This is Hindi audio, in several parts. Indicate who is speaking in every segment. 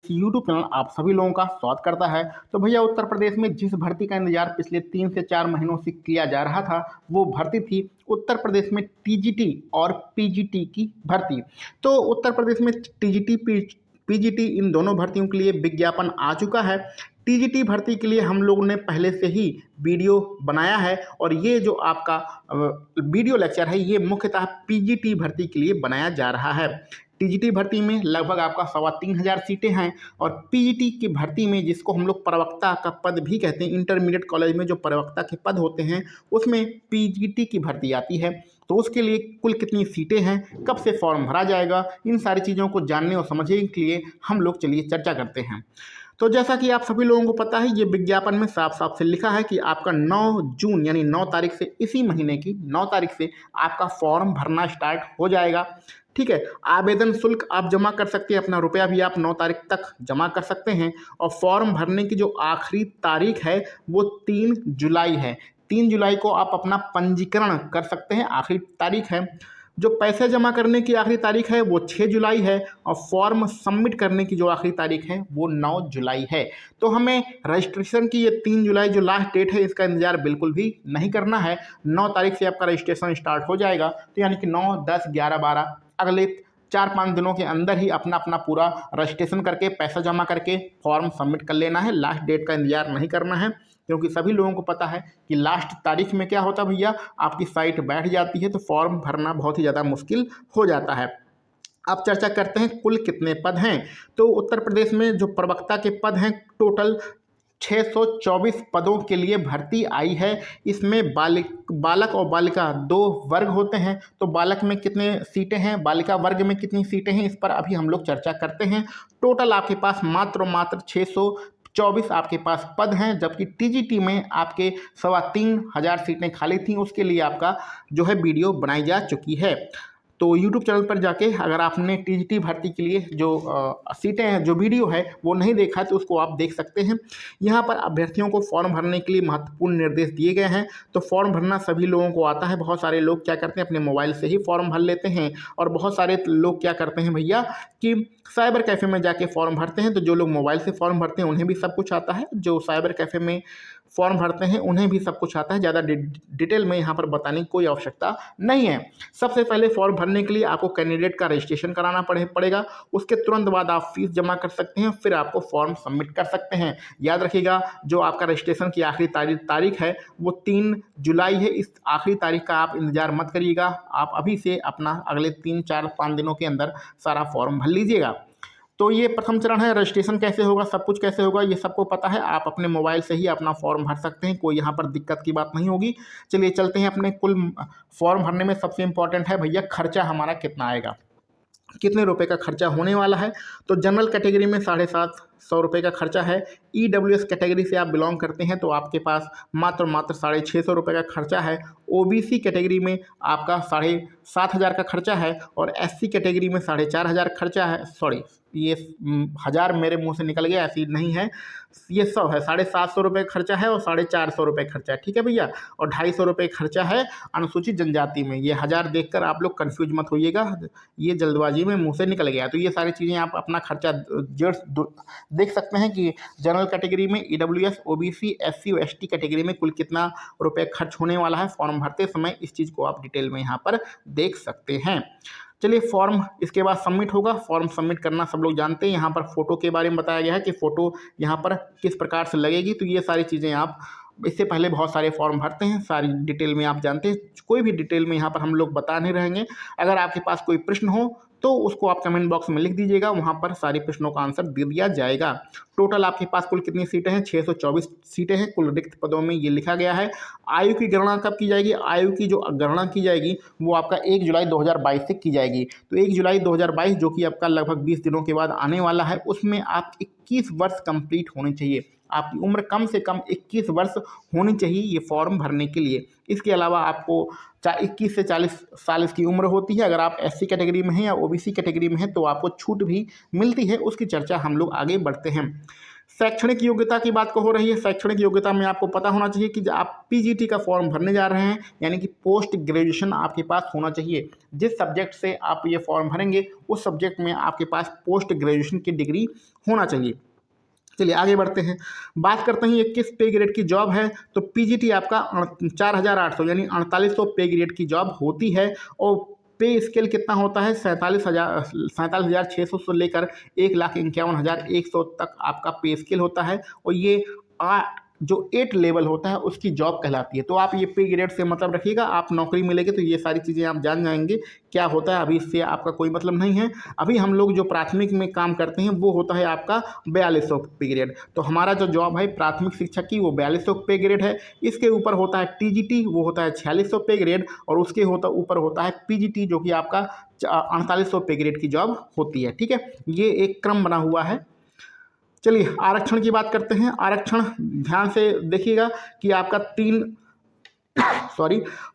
Speaker 1: यूट्यूब चैनल आप सभी लोगों का स्वागत करता है। तो भैया उत्तर प्रदेश में जिस भर्ती का इंतजार पिछले 3 से 4 महीनों से किया जा रहा था वो भर्ती थी उत्तर प्रदेश में टीजीटी और पीजीटी की भर्ती। तो उत्तर प्रदेश में टीजीटी पीजीटी इन दोनों भर्तियों के लिए विज्ञापन आ चुका है। टीजीटी भर्ती के लिए हम लोगों ने पहले से ही वीडियो बनाया है और ये जो आपका वीडियो लेक्चर है ये मुख्यतः पीजीटी भर्ती के लिए बनाया जा रहा है। टीजीटी भर्ती में लगभग आपका 3,500 सीटें हैं और पीजीटी की भर्ती में जिसको हम लोग प्रवक्ता का पद भी कहते हैं, इंटरमीडिएट कॉलेज में जो प्रवक्ता के पद होते हैं उसमें पीजीटी की भर्ती आती है। तो उसके लिए कुल कितनी सीटें हैं, कब से फॉर्म भरा जाएगा, इन सारी चीज़ों को जानने और समझने के लिए हम लोग चलिए चर्चा करते हैं। तो जैसा कि आप सभी लोगों को पता है ये विज्ञापन में साफ साफ से लिखा है कि आपका 9 जून यानी 9 तारीख से, इसी महीने की 9 तारीख से आपका फॉर्म भरना स्टार्ट हो जाएगा। ठीक है, आवेदन शुल्क आप जमा कर सकते हैं, अपना रुपया भी आप 9 तारीख तक जमा कर सकते हैं और फॉर्म भरने की जो आखिरी तारीख है वो 3 जुलाई है। 3 जुलाई को आप अपना पंजीकरण कर सकते हैं, आखिरी तारीख है। जो पैसे जमा करने की आखिरी तारीख है वो 6 जुलाई है और फॉर्म सबमिट करने की जो आखिरी तारीख है वो 9 जुलाई है। तो हमें रजिस्ट्रेशन की ये 3 जुलाई जो लास्ट डेट है इसका इंतजार बिल्कुल भी नहीं करना है। 9 तारीख से आपका रजिस्ट्रेशन स्टार्ट हो जाएगा। तो यानी कि 9, 10, 11, 12 अगले 4-5 दिनों के अंदर ही अपना अपना पूरा रजिस्ट्रेशन करके पैसा जमा करके फॉर्म सबमिट कर लेना है। लास्ट डेट का इंतजार नहीं करना है क्योंकि सभी लोगों को पता है कि लास्ट तारीख में क्या होता है भैया, आपकी साइट बैठ जाती है तो फॉर्म भरना बहुत ही ज़्यादा मुश्किल हो जाता है। अब चर्चा करते हैं कुल कितने पद हैं। तो उत्तर प्रदेश में जो प्रवक्ता के पद हैं टोटल 624 पदों के लिए भर्ती आई है। इसमें बालक और बालिका 2 वर्ग होते हैं। तो बालक में कितने सीटें हैं, बालिका वर्ग में कितनी सीटें हैं, इस पर अभी हम लोग चर्चा करते हैं। टोटल आपके पास मात्र 624 आपके पास पद हैं, जबकि टीजीटी में आपके 3,500 सीटें खाली थीं, उसके लिए आपका जो है वीडियो बनाई जा चुकी है। तो YouTube चैनल पर जाके अगर आपने टीजीटी भर्ती के लिए जो सीटें हैं, जो वीडियो है वो नहीं देखा है तो उसको आप देख सकते हैं। यहाँ पर अभ्यर्थियों को फॉर्म भरने के लिए महत्वपूर्ण निर्देश दिए गए हैं। तो फॉर्म भरना सभी लोगों को आता है। बहुत सारे लोग क्या करते हैं अपने मोबाइल से ही फॉर्म भर लेते हैं और बहुत सारे लोग क्या करते हैं भैया कि साइबर कैफ़े में जाके फॉर्म भरते हैं। तो जो लोग मोबाइल से फॉर्म भरते हैं उन्हें भी सब कुछ आता है, जो साइबर कैफ़े में फॉर्म भरते हैं उन्हें भी सब कुछ आता है। ज़्यादा डिटेल में यहाँ पर बताने की कोई आवश्यकता नहीं है। सबसे पहले फॉर्म भरने के लिए आपको कैंडिडेट का रजिस्ट्रेशन कराना पड़ेगा। उसके तुरंत बाद आप फीस जमा कर सकते हैं, फिर आपको फॉर्म सबमिट कर सकते हैं। याद रखिएगा जो आपका रजिस्ट्रेशन की आखिरी तारीख है वो 3 जुलाई है। इस आखिरी तारीख का आप इंतज़ार मत करिएगा, आप अभी से अपना अगले 3, 4, 5 दिनों के अंदर सारा फॉर्म भर लीजिएगा। तो ये प्रथम चरण है। रजिस्ट्रेशन कैसे होगा, सब कुछ कैसे होगा ये सबको पता है। आप अपने मोबाइल से ही अपना फॉर्म भर सकते हैं, कोई यहाँ पर दिक्कत की बात नहीं होगी। चलिए चलते हैं अपने कुल फॉर्म भरने में सबसे इम्पॉर्टेंट है भैया खर्चा हमारा कितना आएगा, कितने रुपए का खर्चा होने वाला है। तो जनरल कैटेगरी में 750 रुपये का खर्चा है। EWS कैटेगरी से आप बिलोंग करते हैं तो आपके पास मात्र 650 रुपये का खर्चा है। OBC कैटेगरी में आपका 7,500 का खर्चा है और SC कैटेगरी में 4,500 खर्चा है। सॉरी, ये 1000 मेरे मुंह से निकल गया, ऐसी नहीं है, ये 100 है। 750 रुपये खर्चा है और 450 रुपये खर्चा है, ठीक है भैया। और 250 रुपये खर्चा है अनुसूचित जनजाति में। ये 1000 देखकर आप लोग कंफ्यूज मत होइएगा, ये जल्दबाजी में मुंह से निकल गया। तो ये सारी चीज़ें आप अपना खर्चा देख सकते हैं कि जनरल कैटेगरी में EWS, OBC, SC और ST कैटेगरी में कुल कितना रुपये खर्च होने वाला है फॉर्म भरते समय। इस चीज़ को आप डिटेल में यहाँ पर देख सकते हैं। चलिए फॉर्म इसके बाद सबमिट होगा। फॉर्म सबमिट करना सब लोग जानते हैं। यहाँ पर फ़ोटो के बारे में बताया गया है कि फ़ोटो यहाँ पर किस प्रकार से लगेगी। तो ये सारी चीज़ें आप इससे पहले बहुत सारे फॉर्म भरते हैं, सारी डिटेल में आप जानते हैं। कोई भी डिटेल में यहाँ पर हम लोग बता नहीं रहेंगे। अगर आपके पास कोई प्रश्न हो तो उसको आप कमेंट बॉक्स में लिख दीजिएगा, वहाँ पर सारे प्रश्नों का आंसर दे दिया जाएगा। टोटल आपके पास कुल कितनी सीटें हैं, 624 सीटें हैं कुल रिक्त पदों में, ये लिखा गया है। आयु की गणना कब की जाएगी, आयु की जो गणना की जाएगी वो आपका 1 जुलाई 2022 से की जाएगी। तो 1 जुलाई 2022 जो कि आपका लगभग 20 दिनों के बाद आने वाला है, उसमें आप 21 वर्ष कंप्लीट होने चाहिए। आपकी उम्र कम से कम 21 वर्ष होनी चाहिए ये फॉर्म भरने के लिए। इसके अलावा आपको 21 से 40 साल इसकी उम्र होती है। अगर आप SC कैटेगरी में हैं या OBC कैटेगरी में हैं तो आपको छूट भी मिलती है, उसकी चर्चा हम लोग आगे बढ़ते हैं। शैक्षणिक योग्यता की बात हो रही है। शैक्षणिक योग्यता में आपको पता होना चाहिए कि आप पीजीटी का फॉर्म भरने जा रहे हैं, यानी कि पोस्ट ग्रेजुएशन आपके पास होना चाहिए। जिस सब्जेक्ट से आप ये फॉर्म भरेंगे उस सब्जेक्ट में आपके पास पोस्ट ग्रेजुएशन की डिग्री होना चाहिए। चलिए आगे बढ़ते हैं, बात करते हैं ये किस पे ग्रेड की जॉब है। तो पीजीटी आपका 4800 यानी 4800 पे ग्रेड की जॉब होती है। और पे स्केल कितना होता है, 47,600 से लेकर 1,51,100 तक आपका पे स्केल होता है। और ये जो 8 लेवल होता है उसकी जॉब कहलाती है। तो आप ये पे ग्रेड से मतलब रखिएगा, आप नौकरी मिलेगी तो ये सारी चीज़ें आप जान जाएंगे क्या होता है। अभी इससे आपका कोई मतलब नहीं है। अभी हम लोग जो प्राथमिक में काम करते हैं वो होता है आपका 4200 पे ग्रेड। तो हमारा जो जॉब है प्राथमिक शिक्षक की वो 4200 पे ग्रेड है। इसके ऊपर होता है टीजीटी, वो होता है 4600 पे ग्रेड। और उसके ऊपर होता है पीजीटी जो कि आपका 4800 पे ग्रेड की जॉब होती है। ठीक है, ये एक क्रम बना हुआ है। चलिए आरक्षण की बात करते हैं। आरक्षण ध्यान से देखिएगा कि आपका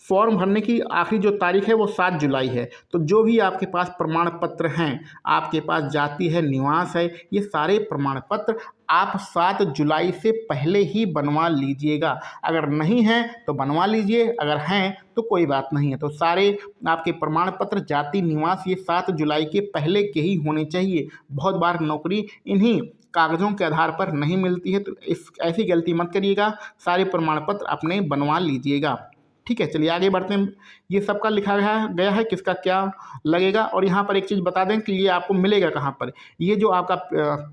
Speaker 1: फॉर्म भरने की आखिरी जो तारीख है वो 7 जुलाई है। तो जो भी आपके पास प्रमाण पत्र हैं, आपके पास जाति है, निवास है, ये सारे प्रमाण पत्र आप 7 जुलाई से पहले ही बनवा लीजिएगा। अगर नहीं है तो बनवा लीजिए, अगर हैं तो कोई बात नहीं है। तो सारे आपके प्रमाण पत्र, जाति, निवास ये 7 जुलाई के पहले के ही होने चाहिए। बहुत बार नौकरी इन्हीं कागज़ों के आधार पर नहीं मिलती है, तो ऐसी गलती मत करिएगा, सारे प्रमाण पत्र अपने बनवा लीजिएगा। ठीक है, चलिए आगे बढ़ते हैं। ये सबका लिखा गया है किसका क्या लगेगा। और यहाँ पर एक चीज़ बता दें कि ये आपको मिलेगा कहाँ पर। ये जो आपका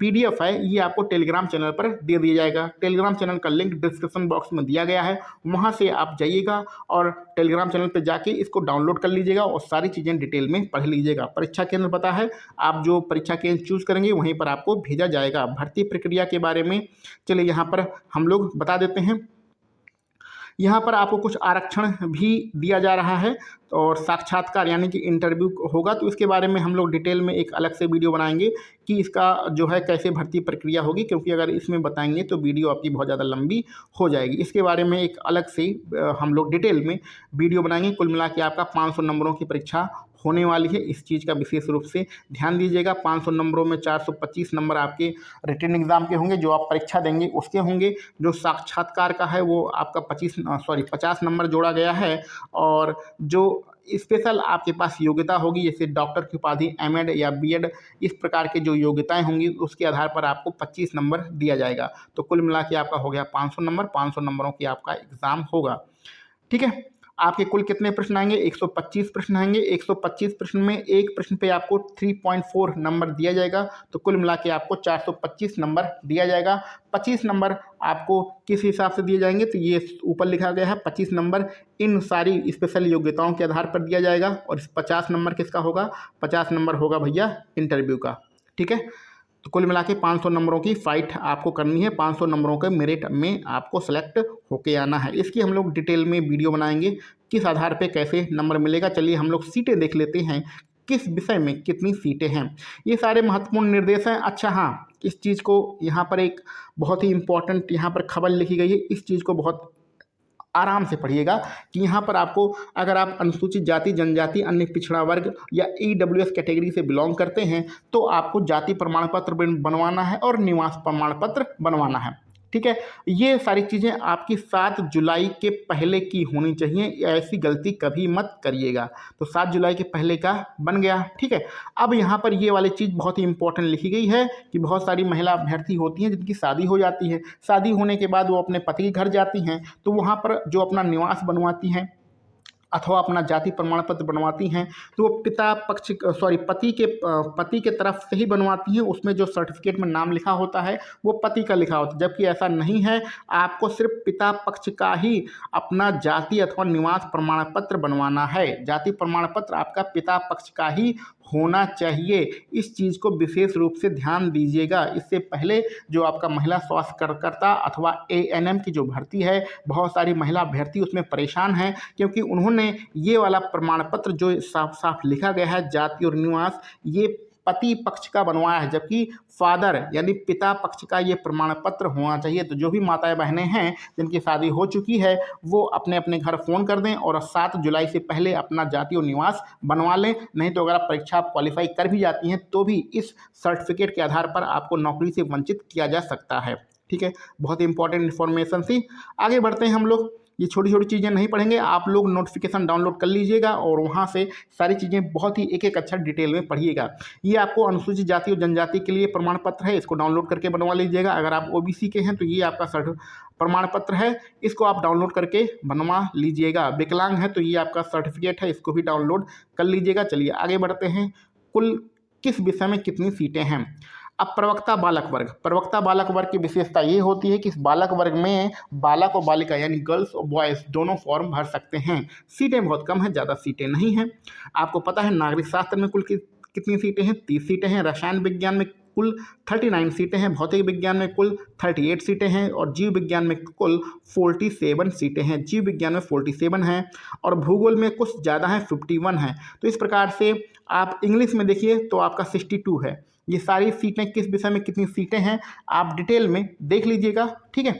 Speaker 1: पीडीएफ है ये आपको टेलीग्राम चैनल पर दे दिया जाएगा। टेलीग्राम चैनल का लिंक डिस्क्रिप्शन बॉक्स में दिया गया है, वहाँ से आप जाइएगा और टेलीग्राम चैनल पर जाके इसको डाउनलोड कर लीजिएगा और सारी चीज़ें डिटेल में पढ़ लीजिएगा। परीक्षा केंद्र पता है, आप जो परीक्षा केंद्र चूज़ करेंगे वहीं पर आपको भेजा जाएगा। भर्ती प्रक्रिया के बारे में चलिए यहाँ पर हम लोग बता देते हैं। यहाँ पर आपको कुछ आरक्षण भी दिया जा रहा है और साक्षात्कार यानी कि इंटरव्यू होगा, तो इसके बारे में हम लोग डिटेल में एक अलग से वीडियो बनाएंगे कि इसका जो है कैसे भर्ती प्रक्रिया होगी, क्योंकि अगर इसमें बताएंगे तो वीडियो आपकी बहुत ज़्यादा लंबी हो जाएगी। इसके बारे में एक अलग से हम लोग डिटेल में वीडियो बनाएंगे। कुल मिला के आपका 500 नंबरों की परीक्षा होने वाली है, इस चीज़ का विशेष रूप से ध्यान दीजिएगा। 500 नंबरों में 425 नंबर आपके रिटन एग्ज़ाम के होंगे, जो आप परीक्षा देंगे उसके होंगे। जो साक्षात्कार का है वो आपका 50 नंबर जोड़ा गया है। और जो स्पेशल आपके पास योग्यता होगी, जैसे डॉक्टर की उपाधि, एमएड या बीएड, इस प्रकार के जो योग्यताएं होंगी उसके आधार पर आपको 25 नंबर दिया जाएगा। तो कुल मिला के आपका हो गया 500 नंबर। 500 नंबरों की आपका एग्ज़ाम होगा। ठीक है, आपके कुल कितने प्रश्न आएंगे, 125 प्रश्न आएंगे। 125 प्रश्न में एक प्रश्न पे आपको 3.4 नंबर दिया जाएगा। तो कुल मिला के आपको 425 नंबर दिया जाएगा। 25 नंबर आपको किस हिसाब से दिए जाएंगे, तो ये ऊपर लिखा गया है 25 नंबर इन सारी स्पेशल योग्यताओं के आधार पर दिया जाएगा। और 50 नंबर किसका होगा, 50 नंबर होगा भैया इंटरव्यू का। ठीक है, तो कुल मिला के 500 नंबरों की फ़ाइट आपको करनी है। 500 नंबरों के मेरिट में आपको सेलेक्ट होके आना है। इसकी हम लोग डिटेल में वीडियो बनाएंगे, किस आधार पे कैसे नंबर मिलेगा। चलिए हम लोग सीटें देख लेते हैं, किस विषय में कितनी सीटें हैं। ये सारे महत्वपूर्ण निर्देश हैं। अच्छा हाँ, इस चीज़ को यहाँ पर एक बहुत ही इम्पोर्टेंट यहाँ पर खबर लिखी गई है, इस चीज़ को बहुत आराम से पढ़िएगा कि यहाँ पर आपको, अगर आप अनुसूचित जाति, जनजाति, अन्य पिछड़ा वर्ग या ईडब्ल्यूएस कैटेगरी से बिलोंग करते हैं तो आपको जाति प्रमाण पत्र बनवाना है और निवास प्रमाण पत्र बनवाना है। ठीक है, ये सारी चीज़ें आपकी 7 जुलाई के पहले की होनी चाहिए, ऐसी गलती कभी मत करिएगा। तो 7 जुलाई के पहले का बन गया। ठीक है, अब यहाँ पर ये वाली चीज़ बहुत ही इंपॉर्टेंट लिखी गई है कि बहुत सारी महिला अभ्यर्थी होती हैं जिनकी शादी हो जाती है। शादी होने के बाद वो अपने पति के घर जाती हैं, तो वहाँ पर जो अपना निवास बनवाती हैं अथवा अपना जाति प्रमाण पत्र बनवाती हैं, तो वो पति के तरफ से ही बनवाती हैं। उसमें जो सर्टिफिकेट में नाम लिखा होता है वो पति का लिखा होता है, जबकि ऐसा नहीं है। आपको सिर्फ पिता पक्ष का ही अपना जाति अथवा निवास प्रमाण पत्र बनवाना है। जाति प्रमाण पत्र आपका पिता पक्ष का ही होना चाहिए। इस चीज़ को विशेष रूप से ध्यान दीजिएगा। इससे पहले जो आपका महिला स्वास्थ्य कार्यकर्ता अथवा एएनएम की जो भर्ती है, बहुत सारी महिला अभ्यर्थी उसमें परेशान हैं, क्योंकि उन्होंने ये वाला प्रमाण पत्र जो साफ साफ लिखा गया है जाति और निवास, ये पति पक्ष का बनवाया है, जबकि फादर यानी पिता पक्ष का ये प्रमाण पत्र होना चाहिए। तो जो भी माताएं बहनें हैं जिनकी शादी हो चुकी है वो अपने अपने घर फ़ोन कर दें और 7 जुलाई से पहले अपना जाति और निवास बनवा लें। नहीं तो अगर आप परीक्षा क्वालिफाई कर भी जाती हैं तो भी इस सर्टिफिकेट के आधार पर आपको नौकरी से वंचित किया जा सकता है। ठीक है, बहुत ही इंपॉर्टेंट इन्फॉर्मेशन थी। आगे बढ़ते हैं हम लोग। ये छोटी छोटी चीज़ें नहीं पढ़ेंगे, आप लोग नोटिफिकेशन डाउनलोड कर लीजिएगा और वहाँ से सारी चीज़ें बहुत ही एक एक अक्षर डिटेल में पढ़िएगा। ये आपको अनुसूचित जाति और जनजाति के लिए प्रमाण पत्र है, इसको डाउनलोड करके बनवा लीजिएगा। अगर आप ओबीसी के हैं तो ये आपका प्रमाण पत्र है, इसको आप डाउनलोड करके बनवा लीजिएगा। विकलांग है तो ये आपका सर्टिफिकेट है, इसको भी डाउनलोड कर लीजिएगा। चलिए आगे बढ़ते हैं। कुल किस विषय में कितनी सीटें हैं? अब प्रवक्ता बालक वर्ग की विशेषता ये होती है कि इस बालक वर्ग में बालक और बालिका यानी गर्ल्स और बॉयज़ दोनों फॉर्म भर सकते हैं। सीटें बहुत कम हैं, ज़्यादा सीटें नहीं हैं। आपको पता है नागरिक शास्त्र में कुल कितनी सीटें हैं? 30 सीटें हैं। रसायन विज्ञान में कुल 39 सीटें हैं। भौतिक विज्ञान में कुल 38 सीटें हैं और जीव विज्ञान में कुल 47 सीटें हैं। जीव विज्ञान में 47 हैं और भूगोल में कुछ ज़्यादा हैं, 51 हैं। तो इस प्रकार से आप इंग्लिश में देखिए तो आपका 62 है। ये सारी सीटें किस विषय में कितनी सीटें हैं आप डिटेल में देख लीजिएगा। ठीक है,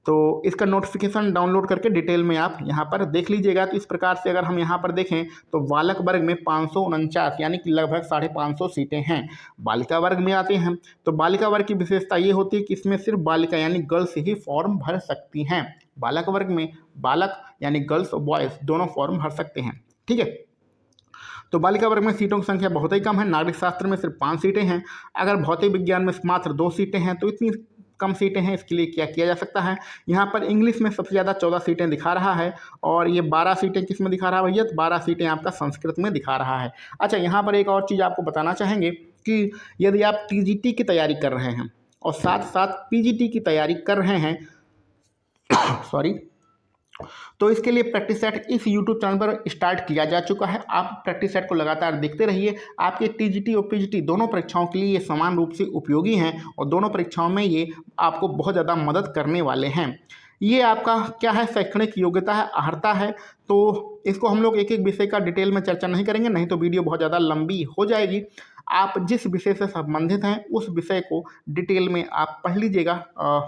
Speaker 1: तो इसका नोटिफिकेशन डाउनलोड करके डिटेल में आप यहाँ पर देख लीजिएगा। तो इस प्रकार से अगर हम यहाँ पर देखें तो बालक वर्ग में 549 यानी कि लगभग 550 सीटें हैं। बालिका वर्ग में आते हैं तो बालिका वर्ग की विशेषता ये होती है कि इसमें सिर्फ बालिका यानी गर्ल्स ही फॉर्म भर सकती हैं। बालक वर्ग में बालक यानी गर्ल्स और बॉयज़ दोनों फॉर्म भर सकते हैं। ठीक है, तो बालिका वर्ग में सीटों की संख्या बहुत ही कम है। नागरिक शास्त्र में सिर्फ 5 सीटें हैं। अगर भौतिक विज्ञान में मात्र 2 सीटें हैं तो इतनी कम सीटें हैं, इसके लिए क्या किया जा सकता है? यहाँ पर इंग्लिश में सबसे ज़्यादा 14 सीटें दिखा रहा है और ये 12 सीटें किस में दिखा रहा है भैया? तो 12 सीटें आपका संस्कृत में दिखा रहा है। अच्छा, यहाँ पर एक और चीज़ आपको बताना चाहेंगे कि यदि आप टीजीटी की तैयारी कर रहे हैं और साथ साथ पीजीटी की तैयारी कर रहे हैं सॉरी, तो इसके लिए प्रैक्टिस सेट इस यूट्यूब चैनल पर स्टार्ट किया जा चुका है। आप प्रैक्टिस सेट को लगातार देखते रहिए। आपके टीजीटी और पीजीटी दोनों परीक्षाओं के लिए ये समान रूप से उपयोगी हैं और दोनों परीक्षाओं में ये आपको बहुत ज़्यादा मदद करने वाले हैं। ये आपका क्या है? शैक्षणिक योग्यता है, अर्हता है। तो इसको हम लोग एक एक विषय का डिटेल में चर्चा नहीं करेंगे, नहीं तो वीडियो बहुत ज़्यादा लंबी हो जाएगी। आप जिस विषय से संबंधित हैं उस विषय को डिटेल में आप पढ़ लीजिएगा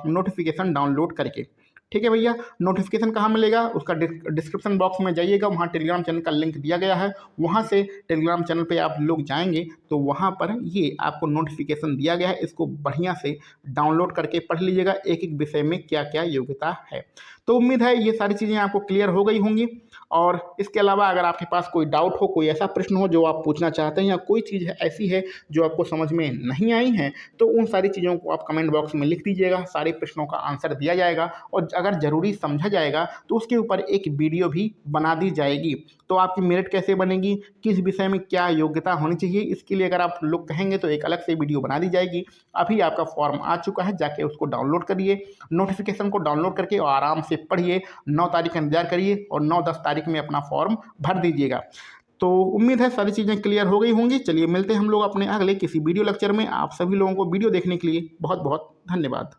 Speaker 1: नोटिफिकेशन डाउनलोड करके। ठीक है भैया, नोटिफिकेशन कहाँ मिलेगा? उसका डिस्क्रिप्शन बॉक्स में जाइएगा, वहाँ टेलीग्राम चैनल का लिंक दिया गया है। वहाँ से टेलीग्राम चैनल पे आप लोग जाएंगे तो वहाँ पर ये आपको नोटिफिकेशन दिया गया है। इसको बढ़िया से डाउनलोड करके पढ़ लीजिएगा, एक एक विषय में क्या क्या योग्यता है। तो उम्मीद है ये सारी चीज़ें आपको क्लियर हो गई होंगी। और इसके अलावा अगर आपके पास कोई डाउट हो, कोई ऐसा प्रश्न हो जो आप पूछना चाहते हैं या कोई चीज़ ऐसी है जो आपको समझ में नहीं आई है, तो उन सारी चीज़ों को आप कमेंट बॉक्स में लिख दीजिएगा। सारे प्रश्नों का आंसर दिया जाएगा और अगर ज़रूरी समझा जाएगा तो उसके ऊपर एक वीडियो भी बना दी जाएगी। तो आपकी मेरिट कैसे बनेगी, किस विषय में क्या योग्यता होनी चाहिए, इसके लिए अगर आप लोग कहेंगे तो एक अलग से वीडियो बना दी जाएगी। अभी आपका फॉर्म आ चुका है, जाके उसको डाउनलोड करिए। नोटिफिकेशन को डाउनलोड करके और आराम से पढ़िए। 9 तारीख का इंतजार करिए और 9-10 तारीख में अपना फॉर्म भर दीजिएगा। तो उम्मीद है सारी चीज़ें क्लियर हो गई होंगी। चलिए मिलते हैं हम लोग अपने अगले किसी वीडियो लेक्चर में। आप सभी लोगों को वीडियो देखने के लिए बहुत बहुत धन्यवाद।